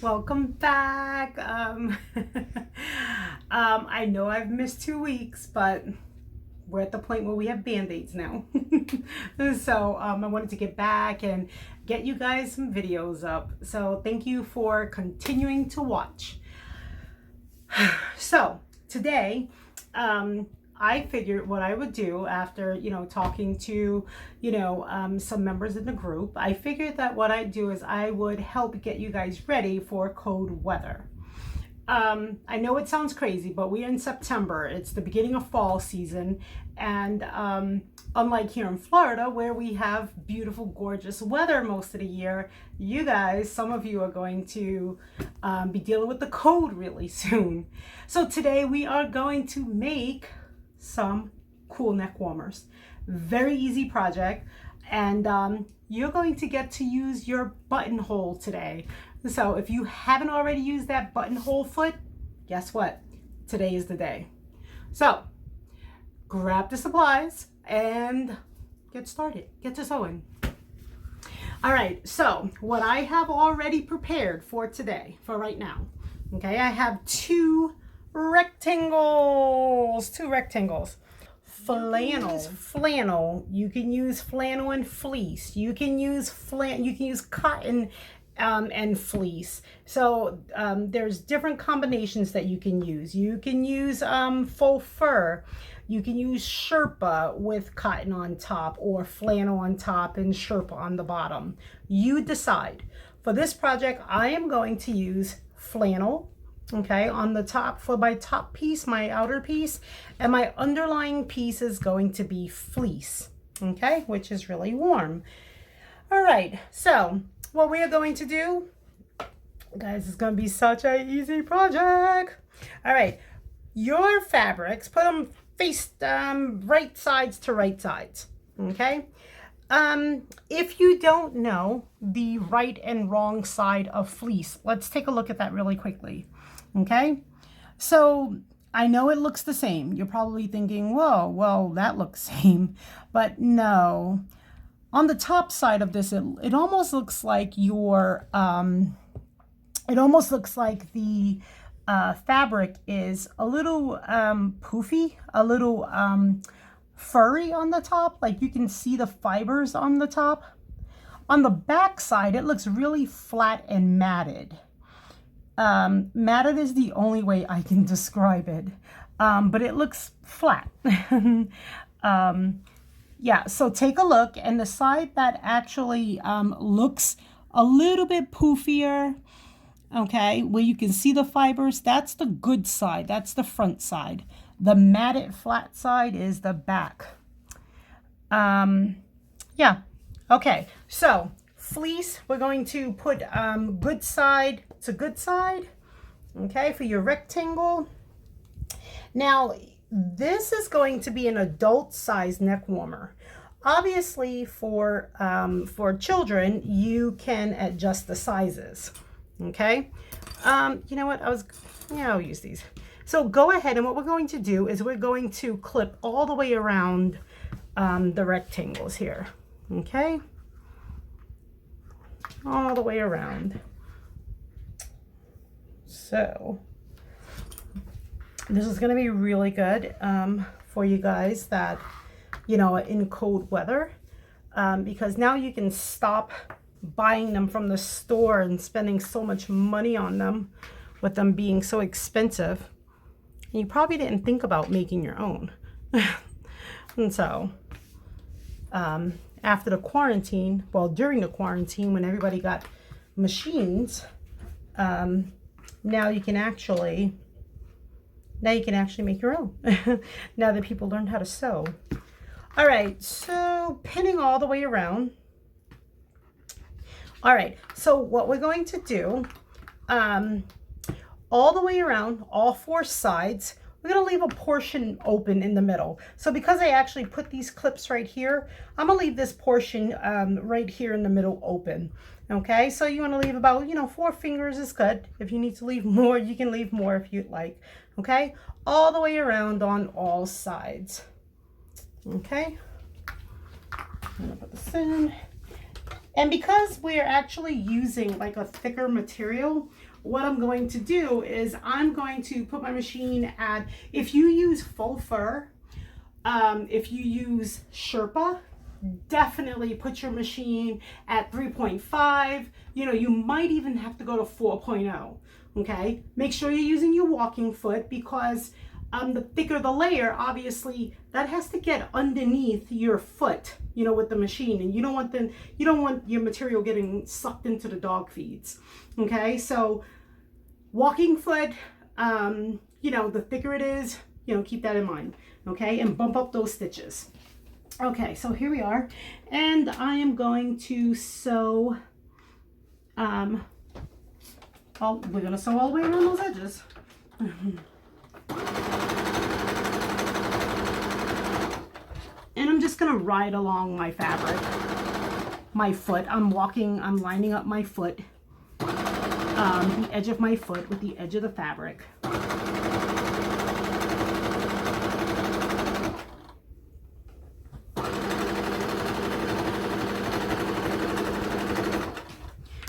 Welcome back. I know I've missed 2 weeks, but we're at the point where we have band-aids now. So I wanted to get back and get you guys some videos up. So thank you for continuing to watch. So today, I figured what I would do after, talking to, some members in the group. I figured that what I'd do is I would help get you guys ready for cold weather. I know it sounds crazy, but we're in September. It's the beginning of fall season. And unlike here in Florida, where we have beautiful, gorgeous weather most of the year, you guys, some of you are going to be dealing with the cold really soon. So today we are going to make some cool neck warmers. Very easy project. And you're going to get to use your buttonhole today. So if you haven't already used that buttonhole foot, guess what? Today is the day. So grab the supplies and get started. Get to sewing. All right, so what I have already prepared for today, for right now, okay, I have two rectangles. Flannel. You can use flannel and fleece. You can use cotton and fleece. So there's different combinations that you can use. You can use faux fur. You can use Sherpa with cotton on top or flannel on top and Sherpa on the bottom. You decide. For this project, I am going to use flannel, okay, on the top for my top piece, my outer piece, and my underlying piece is going to be fleece, okay, which is really warm. All right, so what we are going to do, guys, it's going to be such an easy project. All right, your fabrics, put them face right sides to right sides, okay? If you don't know the right and wrong side of fleece, let's take a look at that really quickly, okay? So I know it looks the same. You're probably thinking, whoa, well, that looks same, but no. On the top side of this, it almost looks like your, it almost looks like the fabric is a little poofy, a little furry on the top. Like you can see the fibers on the top. On the back side, it looks really flat and matted. Matted is the only way I can describe it, but it looks flat. Yeah, so take a look, and the side that actually looks a little bit poofier, okay, where you can see the fibers, that's the good side. That's the front side. The matted flat side is the back. Yeah, okay, so fleece, we're going to put good side to good side, okay, for your rectangle. Now, this is going to be an adult size neck warmer. Obviously, for children, you can adjust the sizes. Okay. You know what? I'll use these. So go ahead, and what we're going to do is we're going to clip all the way around the rectangles here. Okay. All the way around. So this is going to be really good for you guys that, in cold weather, because now you can stop buying them from the store and spending so much money on them with them being so expensive. And you probably didn't think about making your own. And so after the quarantine, well, during the quarantine, when everybody got machines, now you can actually make your own. Now that people learned how to sew. All right, so pinning all the way around. All right, so what we're going to do, all the way around, all four sides, we're going to leave a portion open in the middle. So because I actually put these clips right here, I'm going to leave this portion right here in the middle open. Okay, so you want to leave about, 4 fingers is good. If you need to leave more, you can leave more if you'd like. Okay, all the way around on all sides. Okay, I'm going to put this in. And because we're actually using like a thicker material, what I'm going to do is I'm going to put my machine at, if you use faux fur, if you use Sherpa, definitely put your machine at 3.5. You know, you might even have to go to 4.0. Okay, make sure you're using your walking foot, because the thicker the layer, obviously that has to get underneath your foot, you know, with the machine, and you don't want your material getting sucked into the dog feeds. Okay, so walking foot, you know, the thicker it is, you know, keep that in mind. Okay, and bump up those stitches. Okay, so here we are, and I am going to sew, we're gonna sew all the way around those edges. And I'm just gonna ride along my fabric, my foot. I'm lining up my foot, the edge of my foot with the edge of the fabric.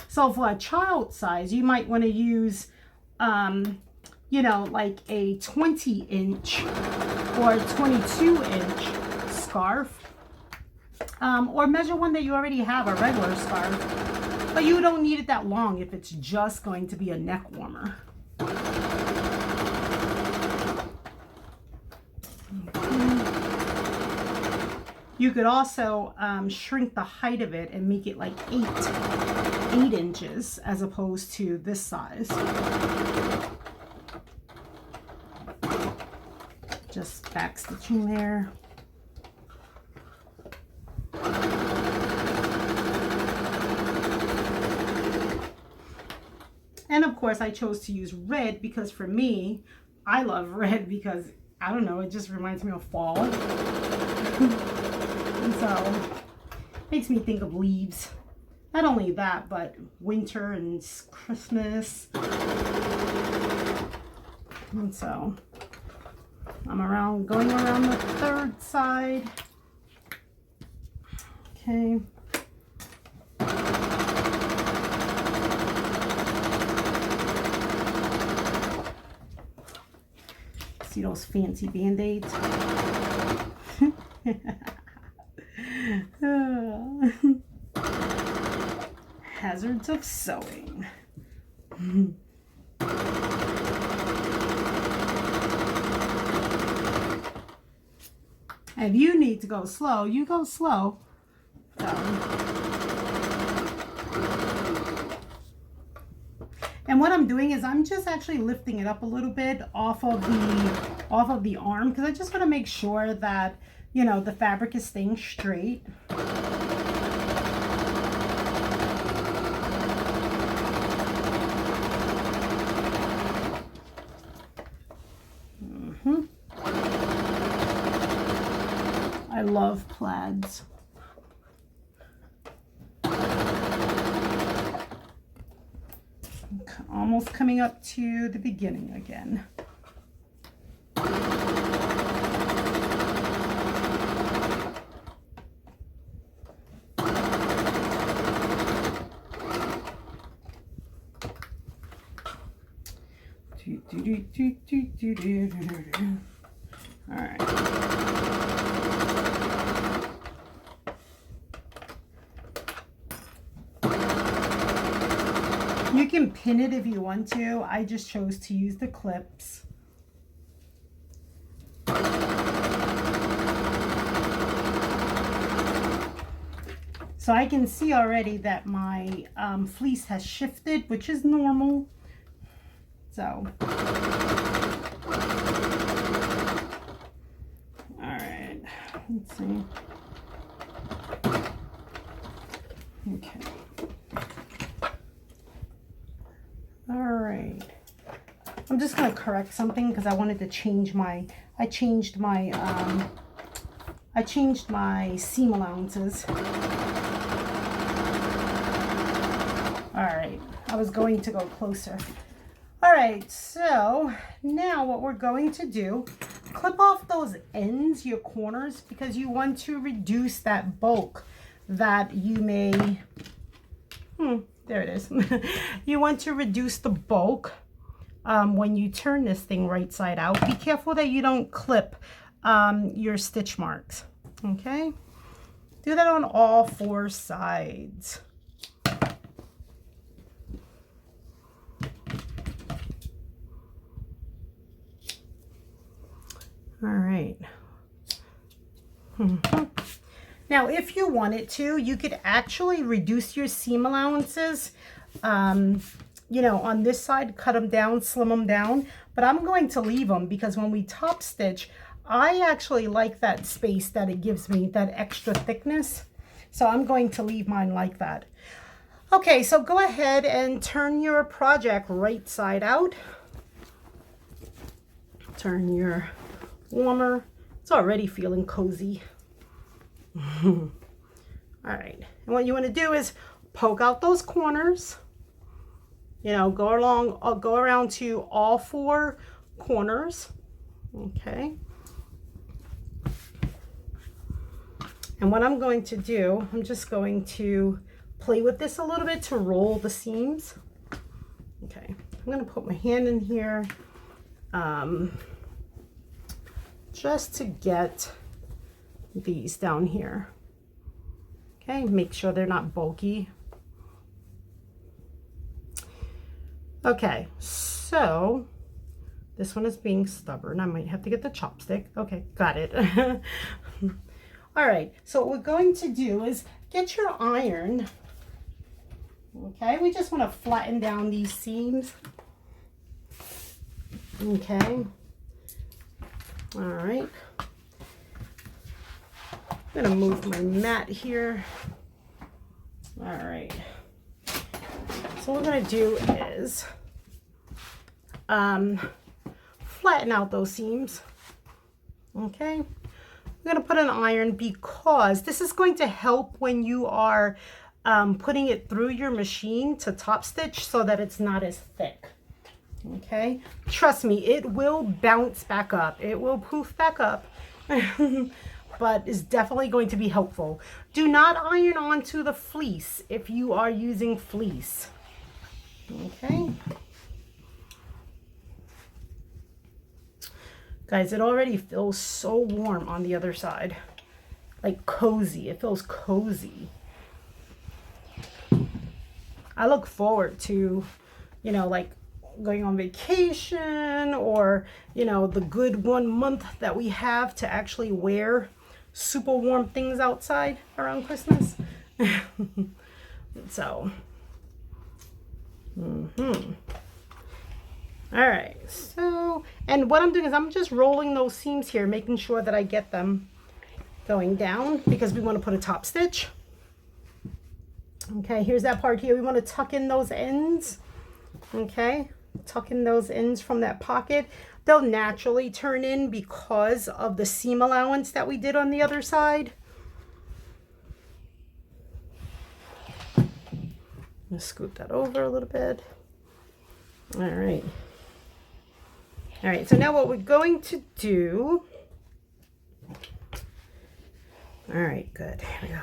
So for a child size, you might want to use, you know, like a 20-inch or 22-inch scarf, or measure one that you already have, a regular scarf, but you don't need it that long if it's just going to be a neck warmer. You could also shrink the height of it and make it like 8 inches as opposed to this size. Just back stitching there. And of course I chose to use red because for me, I love red because, I don't know, it just reminds me of fall. And so makes me think of leaves. Not only that, but winter and Christmas. And so I'm going around the third side. Okay. See those fancy band-aids? Hazards of sewing. If you need to go slow, you go slow. So. And what I'm doing is I'm just actually lifting it up a little bit off of the arm, because I just want to make sure that, you know, the fabric is staying straight. I love plaids. Almost coming up to the beginning again. All right. You can pin it if you want to. I just chose to use the clips. So I can see already that my fleece has shifted, which is normal. So, all right, let's see. Okay. All right. I'm just going to correct something because I wanted to change my, I changed my seam allowances. All right, I was going to go closer. All right, so now what we're going to do, clip off those ends, your corners, because you want to reduce that bulk that you may, there it is. You want to reduce the bulk when you turn this thing right side out. Be careful that you don't clip your stitch marks. Okay, do that on all 4 sides. All right. Now, if you wanted to, you could actually reduce your seam allowances. You know, on this side, cut them down, slim them down. But I'm going to leave them because when we top stitch, I actually like that space that it gives me, that extra thickness. So I'm going to leave mine like that. Okay, so go ahead and turn your project right side out. Turn your warmer. It's already feeling cozy. All right, and what you want to do is poke out those corners. You know, go around to all 4 corners. Okay. And what I'm going to do, I'm just going to play with this a little bit to roll the seams. Okay, I'm going to put my hand in here just to get these down here. Okay, make sure they're not bulky. Okay, so this one is being stubborn. I might have to get the chopstick. Okay, got it. All right, so what we're going to do is get your iron. Okay, we just want to flatten down these seams. Okay. All right. I'm gonna move my mat here. All right. So what we're gonna do is flatten out those seams. Okay. I'm gonna put an iron because this is going to help when you are putting it through your machine to top stitch so that it's not as thick. Okay. Trust me, it will bounce back up. It will poof back up. But is definitely going to be helpful. Do not iron onto the fleece if you are using fleece. Okay. Guys, it already feels so warm on the other side. Like cozy. It feels cozy. I look forward to, you know, like going on vacation or, you know, the good 1 month that we have to actually wear super warm things outside around Christmas. So, all right. So, and what I'm doing is I'm just rolling those seams here, making sure that I get them going down because we want to put a top stitch. Okay, here's that part here. We want to tuck in those ends. Okay, tuck in those ends from that pocket. They'll naturally turn in because of the seam allowance that we did on the other side. Let's scoot that over a little bit. All right. All right, so now what we're going to do. All right, good. Here we go.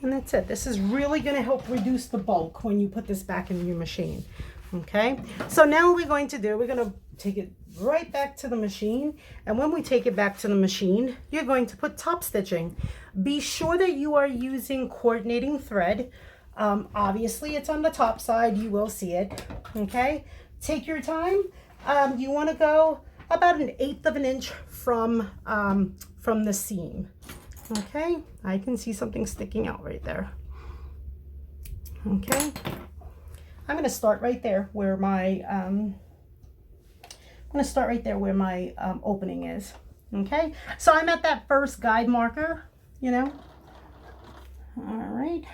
And that's it. This is really going to help reduce the bulk when you put this back in your machine. Okay, so now what we're going to do, we're going to take it right back to the machine. And when we take it back to the machine, you're going to put top stitching. Be sure that you are using coordinating thread. Obviously, it's on the top side. You will see it. Okay, take your time. You want to go about 1/8 of an inch from the seam. Okay, I can see something sticking out right there. Okay. I'm going to start right there where my opening is. Okay, so I'm at that first guide marker, you know. All right.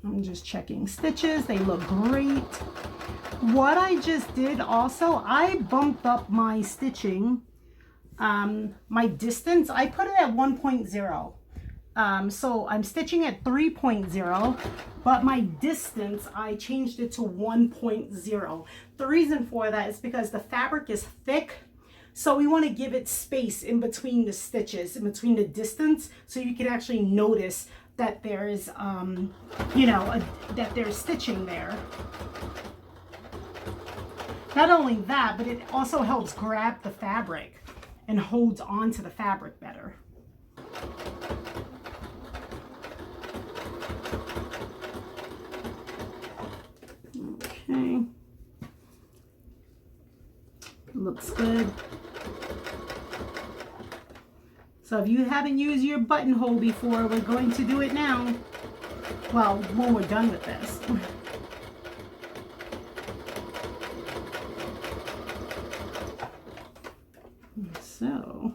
I'm just checking stitches. They look great. What I just did also, I bumped up my stitching. My distance, I put it at 1.0. So I'm stitching at 3.0, but my distance, I changed it to 1.0. The reason for that is because the fabric is thick. So we want to give it space in between the stitches, in between the distance, so you can actually notice that there's, that there's stitching there. Not only that, but it also helps grab the fabric and holds on to the fabric better. Okay. Looks good. So if you haven't used your buttonhole before, we're going to do it now. Well, when we're done with this. So.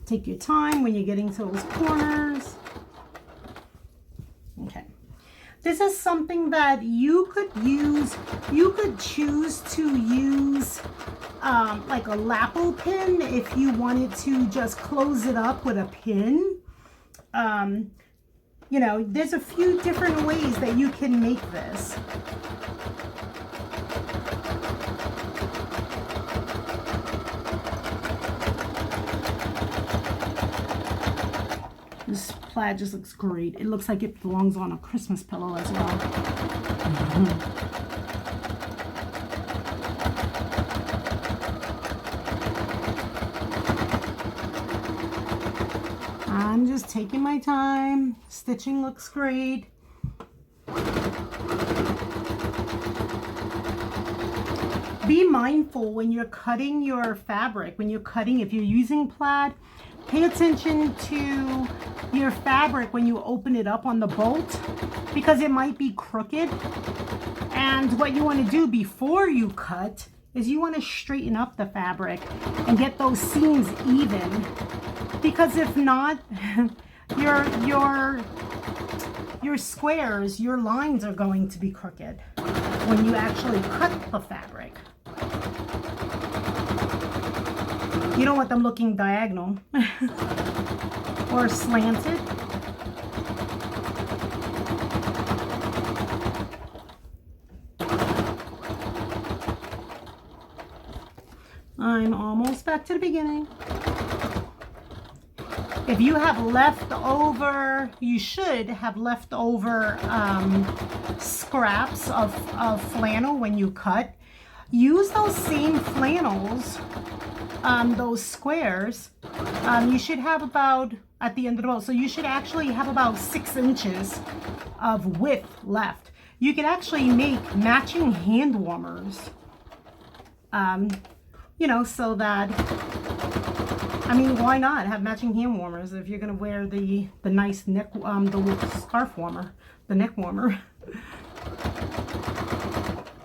Take your time when you're getting to those corners. Okay. This is something that you could use. You could choose to use like a lapo pin if you wanted to just close it up with a pin. There's a few different ways that you can make this. This plaid just looks great. It looks like it belongs on a Christmas pillow as well. I'm just taking my time. Stitching looks great. Be mindful when you're cutting your fabric, if you're using plaid, pay attention to your fabric when you open it up on the bolt, because it might be crooked. And what you want to do before you cut is you want to straighten up the fabric and get those seams even, because if not, your squares, your lines are going to be crooked when you actually cut the fabric. You don't want them looking diagonal or slanted. I'm almost back to the beginning. If you have leftover, you should have leftover scraps of flannel when you cut. Use those same flannels, those squares. You should have about, at the end of the bow, so you should actually have about 6 inches of width left. You can actually make matching hand warmers, so that, why not have matching hand warmers if you're going to wear the nice neck, the scarf warmer, the neck warmer.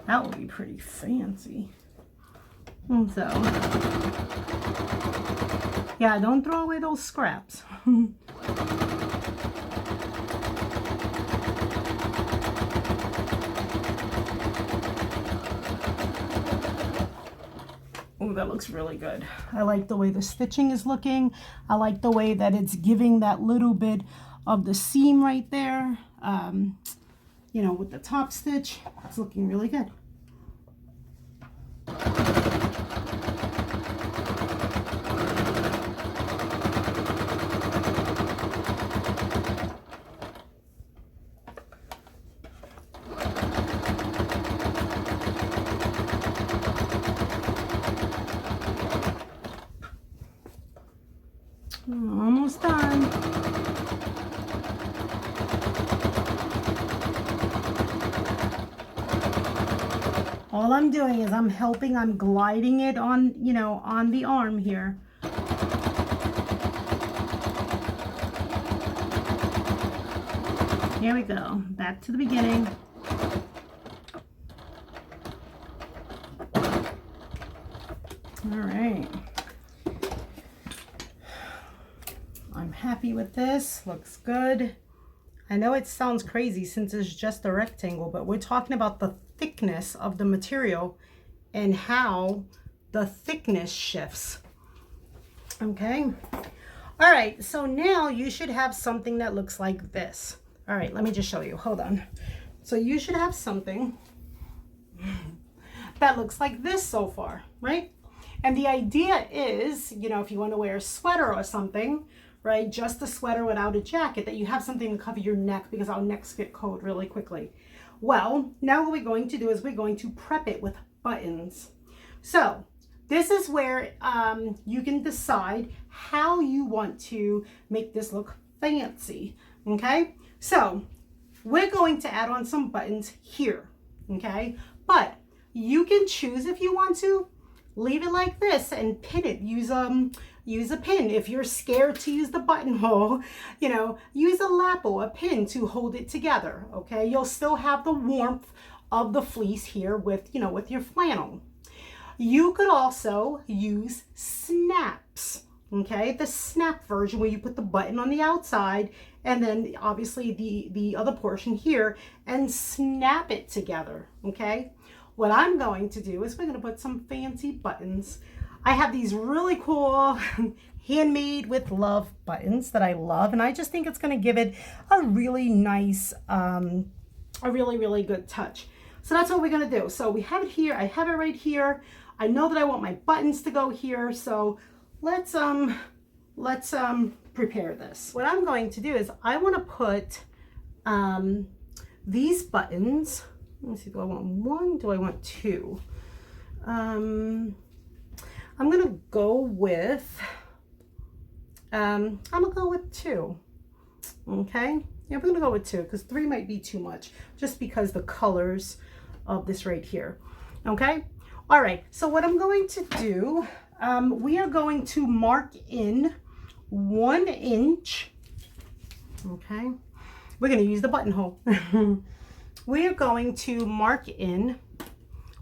That would be pretty fancy. And so, yeah, don't throw away those scraps. Oh, that looks really good. I like the way the stitching is looking. I like the way that it's giving that little bit of the seam right there. With the top stitch, it's looking really good. Almost done. All I'm doing is I'm gliding it on, on the arm here. Here we go. Back to the beginning. All right. I'm happy with this. Looks good. I know it sounds crazy since it's just a rectangle, but we're talking about the thickness of the material and how the thickness shifts. Okay. All right, so now you should have something that looks like this. All right, let me just show you. Hold on. So you should have something that looks like this so far, right? And the idea is, you know, if you want to wear a sweater or something, right, just a sweater without a jacket, that you have something to cover your neck, because our necks get cold really quickly. Well, now what we're going to do is we're going to prep it with buttons. So this is where you can decide how you want to make this look fancy, okay? So we're going to add on some buttons here, okay? But you can choose, if you want to, leave it like this and pin it. Use a pin. If you're scared to use the buttonhole, you know, use a lap or a pin to hold it together, okay? You'll still have the warmth of the fleece here with, you know, with your flannel. You could also use snaps, okay? The snap version, where you put the button on the outside and then obviously the other portion here, and snap it together, okay? What I'm going to do is we're going to put some fancy buttons. I have these really cool handmade with love buttons that I love, and I just think it's going to give it a really nice, a really good touch. So that's what we're going to do. So we have it here. I have it right here. I know that I want my buttons to go here. So let's prepare this. What I'm going to do is I want to put these buttons. Let me see, do I want one? Do I want two? I'm gonna go with two. Okay, yeah, we're gonna go with two, because three might be too much, just because the colors of this right here. Okay, all right, so what I'm going to do, we are going to mark in 1 inch. Okay, we're gonna use the buttonhole. We are going to mark in,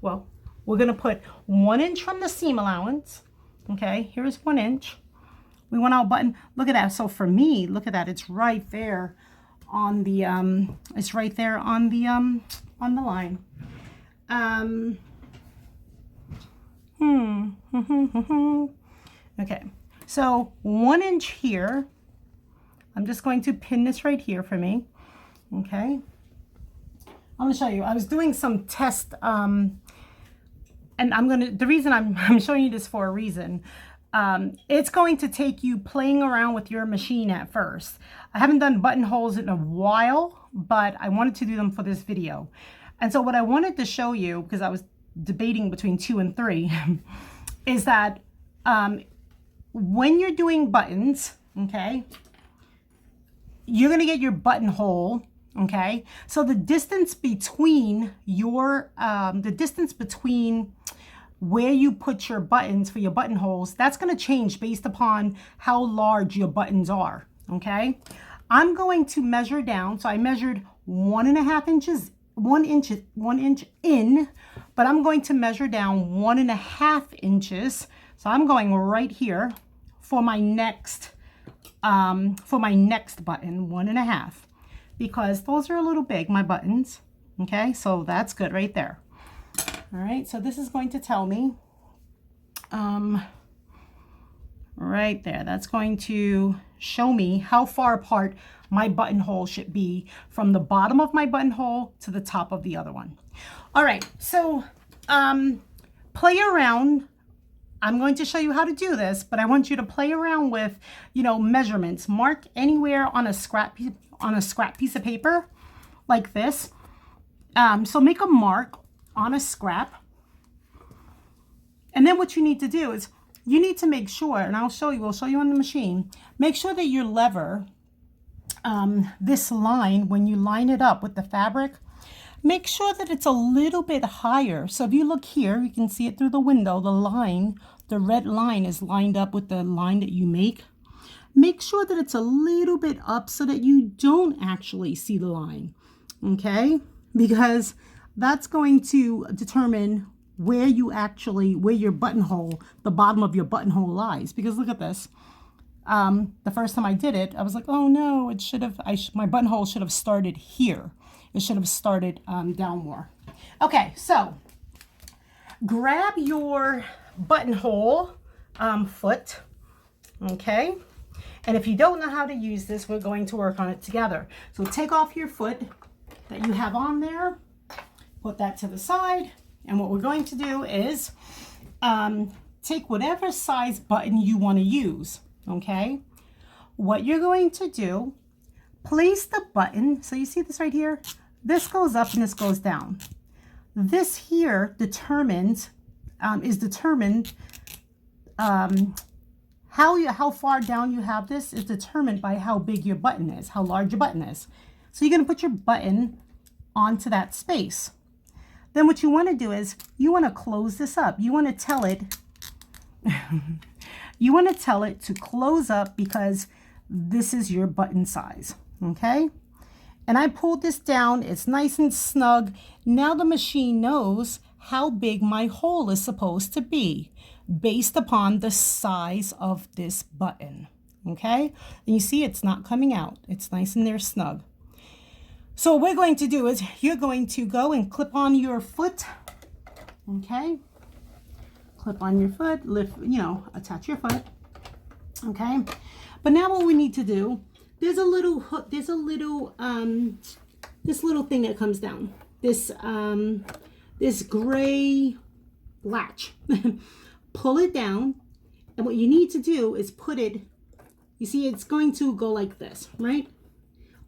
well, we're going to put 1 inch from the seam allowance. Okay, here's 1 inch. We want our button, look at that. So for me, look at that, it's right there on the it's right there on the line. Okay, so 1 inch here. I'm just going to pin this right here for me. Okay, I'm gonna show you. I was doing some test, and the reason I'm showing you this for a reason. It's going to take you playing around with your machine at first. I haven't done buttonholes in a while, but I wanted to do them for this video. And so what I wanted to show you, because I was debating between 2 and 3, is that when you're doing buttons, okay, you're gonna get your buttonhole. Okay, so the distance between your where you put your buttons for your buttonholes, that's going to change based upon how large your buttons are. Okay, I'm going to measure down. So I measured 1.5 inches, 1 inch in, but I'm going to measure down 1.5 inches. So I'm going right here for my next button, 1.5. Because those are a little big, my buttons. Okay, so that's good right there. All right, so this is going to tell me right there, that's going to show me how far apart my buttonhole should be from the bottom of my buttonhole to the top of the other one. All right, so play around. I'm going to show you how to do this, but I want you to play around with, you know, measurements. Mark anywhere on a scrap piece of paper like this. So make a mark on a scrap. And then what you need to do is you need to make sure, and we'll show you on the machine, make sure that your lever, this line, when you line it up with the fabric, make sure that it's a little bit higher. So if you look here, you can see it through the window, the red line is lined up with the line that you make. Make sure that it's a little bit up so that you don't actually see the line, okay? Because that's going to determine where your buttonhole, the bottom of your buttonhole lies. Because look at this. The first time I did it, I was like, oh no, my buttonhole should have started here. It should have started down more. Okay, so grab your buttonhole foot, okay? And if you don't know how to use this, we're going to work on it together. So take off your foot that you have on there, put that to the side. And what we're going to do is take whatever size button you want to use, okay? What you're going to do, place the button, so you see this right here? This goes up and this goes down. This here determines, how far down you have this is determined by how big your button is, how large your button is. So you're going to put your button onto that space. Then what you want to do is you want to close this up. You want to tell it to close up because this is your button size, okay? And I pulled this down. It's nice and snug. Now the machine knows how big my hole is supposed to be based upon the size of this button, okay? And you see it's not coming out. It's nice and there snug. So what we're going to do is you're going to go and clip on your foot, okay? Clip on your foot, lift, attach your foot, okay? But now what we need to do, there's a little hook, this little thing that comes down, this gray latch. Pull it down, and what you need to do is put it, you see it's going to go like this, right?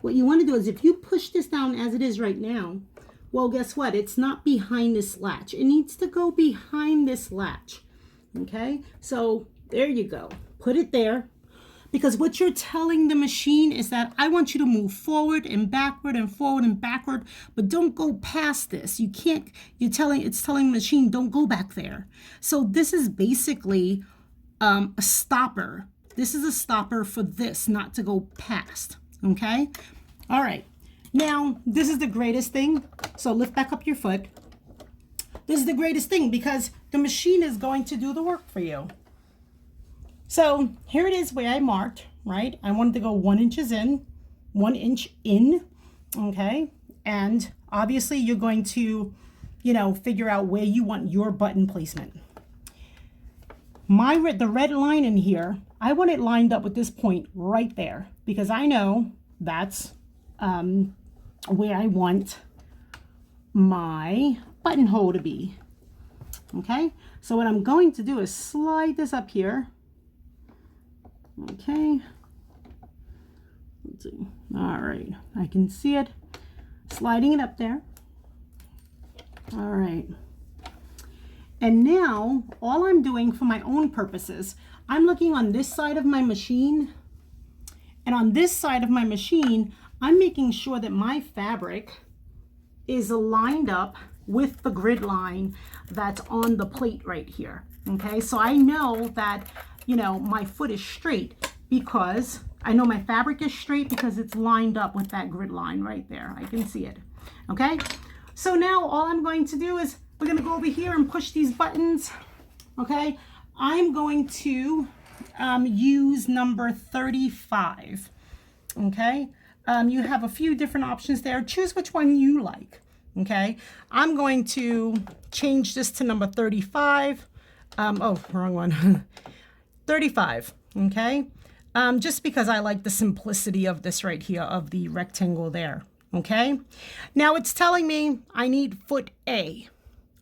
What you want to do is if you push this down as it is right now, well, guess what? It's not behind this latch. It needs to go behind this latch, okay? So there you go. Put it there. Because what you're telling the machine is that I want you to move forward and backward and forward and backward, but don't go past this. You can't, it's telling the machine, don't go back there. So this is basically a stopper. This is a stopper for this not to go past, okay? All right, now this is the greatest thing. So lift back up your foot. This is the greatest thing because the machine is going to do the work for you. So here it is where I marked, right? I wanted to go 1 inch in, 1 inch in, okay? And obviously you're going to, figure out where you want your button placement. The red line in here, I want it lined up with this point right there because I know that's where I want my buttonhole to be, okay? So what I'm going to do is slide this up here. Okay, let's see. All right, I can see it sliding it up there. All right, and now all I'm doing for my own purposes, I'm looking on this side of my machine, and on this side of my machine, I'm making sure that my fabric is lined up with the grid line that's on the plate right here. Okay, so I know that my foot is straight because I know my fabric is straight because it's lined up with that grid line right there. I can see it. Okay, so now all I'm going to do is we're going to go over here and push these buttons. Okay, I'm going to use number 35. Okay, you have a few different options there. Choose which one you like. Okay, I'm going to change this to number 35. Oh, wrong one. 35, okay? Just because I like the simplicity of this right here, of the rectangle there, okay? Now it's telling me I need foot A.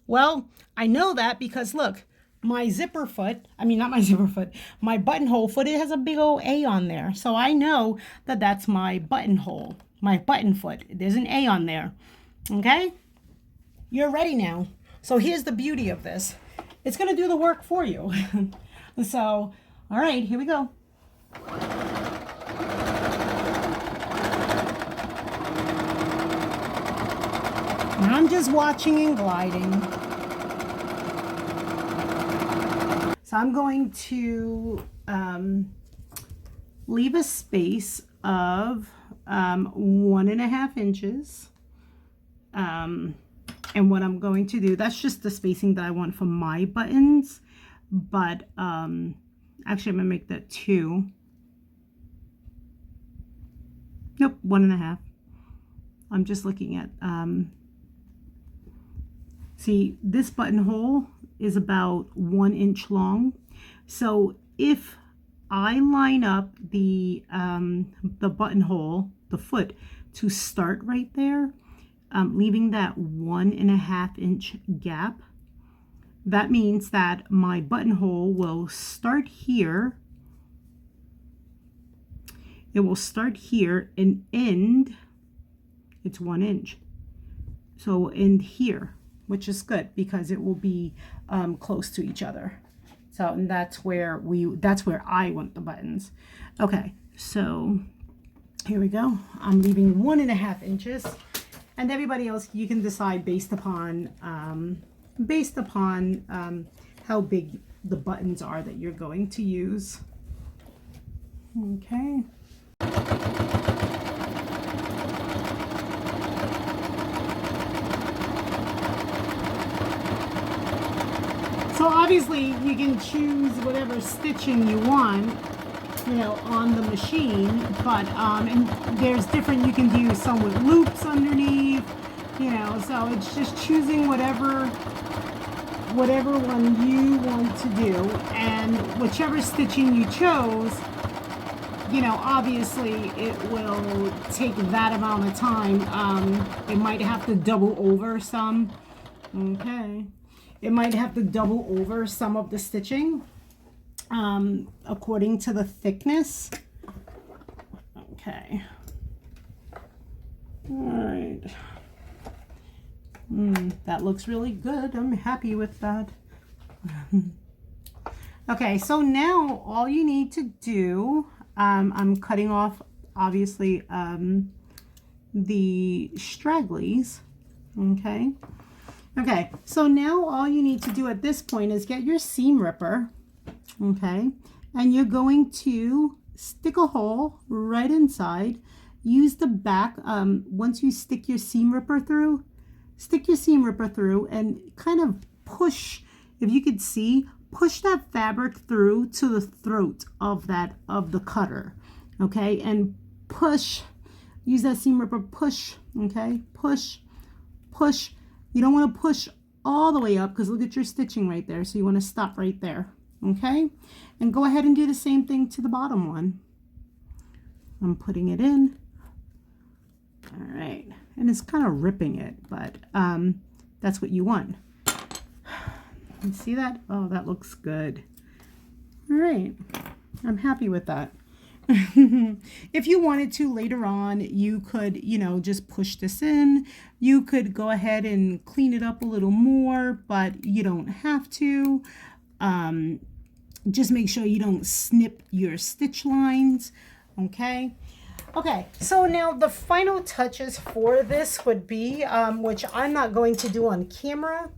Well, I know that because look, my zipper foot, my buttonhole foot, it has a big old A on there. So I know that that's my buttonhole, my button foot. There's an A on there, okay? You're ready now. So here's the beauty of this. It's gonna do the work for you. So, all right, here we go. And I'm just watching and gliding. So I'm going to leave a space of 1.5 inches. And what I'm going to do, that's just the spacing that I want for my buttons. But actually I'm gonna make that 2. Nope, 1.5. I'm just looking at see, this buttonhole is about 1 inch long. So if I line up the buttonhole, the foot, to start right there, leaving that 1.5 inch gap. That means that my buttonhole will start here. It will start here and end, it's 1 inch. So end here, which is good because it will be close to each other. So, and that's where I want the buttons. Okay, so here we go. I'm leaving 1.5 inches, and everybody else you can decide based upon how big the buttons are that you're going to use. Okay. So obviously you can choose whatever stitching you want, you know, on the machine, but and there's different, you can do some with loops underneath, you know, so it's just choosing whatever one you want to do, and whichever stitching you chose, you know, obviously it will take that amount of time. It might have to double over some. Okay. It might have to double over some of the stitching according to the thickness. Okay. All right. That looks really good. I'm happy with that. Okay, so now all you need to do, I'm cutting off, obviously, the stragglies. Okay. Okay, so now all you need to do at this point is get your seam ripper, okay, and you're going to stick a hole right inside. Use the back, once you stick your seam ripper through, and kind of push, if you could see, push that fabric through to the throat of the cutter, okay, and push, use that seam ripper, push, okay, push. You don't want to push all the way up because look at your stitching right there. So you want to stop right there. Okay. And go ahead and do the same thing to the bottom one. I'm putting it in. All right. And it's kind of ripping it, but that's what you want. You see that? Oh, that looks good. All right. I'm happy with that. If you wanted to later on, you could, you know, just push this in. You could go ahead and clean it up a little more, but you don't have to. Just make sure you don't snip your stitch lines. Okay. Okay, so now the final touches for this would be, which I'm not going to do on camera,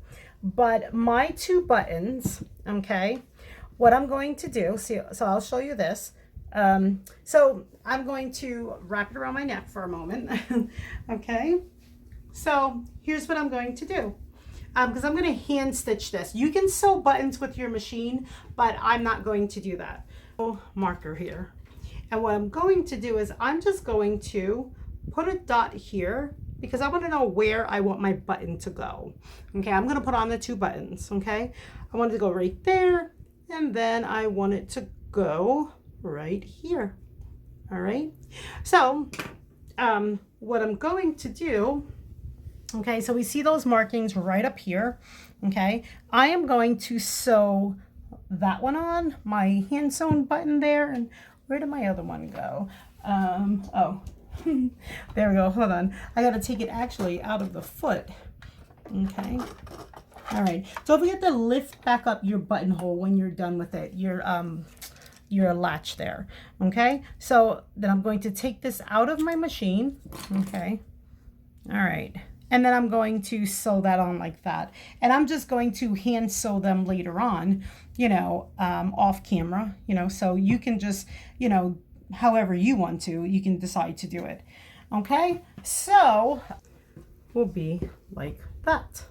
but my 2 buttons, okay, what I'm going to do, so I'll show you this. So I'm going to wrap it around my neck for a moment. Okay, so here's what I'm going to do, because I'm going to hand stitch this. You can sew buttons with your machine, but I'm not going to do that. Marker here, and what I'm going to do is I'm just going to put a dot here because I want to know where I want my button to go. Okay, I'm going to put on the 2 buttons. Okay, I want it to go right there, and then I want it to go right here. All right, so what I'm going to do, okay, so we see those markings right up here. Okay, I am going to sew that one on, my hand sewn button there. And where did my other one go? Oh, there we go. Hold on, I got to take it actually out of the foot. Okay, all right, don't forget to lift back up your buttonhole when you're done with it, your latch there. Okay, so then I'm going to take this out of my machine. Okay, all right, and then I'm going to sew that on like that, and I'm just going to hand sew them later on, you know, off camera, you know, so you can just, you know, however you want to, you can decide to do it. Okay, so will be like that.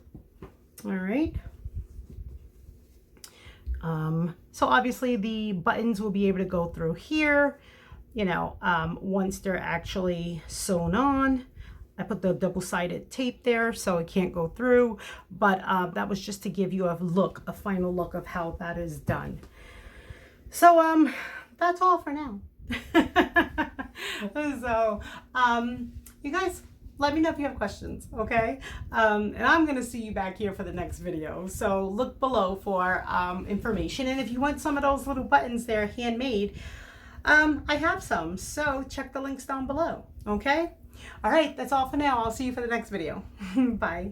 All right. So obviously the buttons will be able to go through here, you know, once they're actually sewn on. I put the double-sided tape there so it can't go through, but that was just to give you a look, a final look of how that is done. So that's all for now. So, you guys, let me know if you have questions, okay? And I'm gonna see you back here for the next video. So look below for information. And if you want some of those little buttons there handmade, I have some. So check the links down below, okay? All right, that's all for now. I'll see you for the next video. Bye.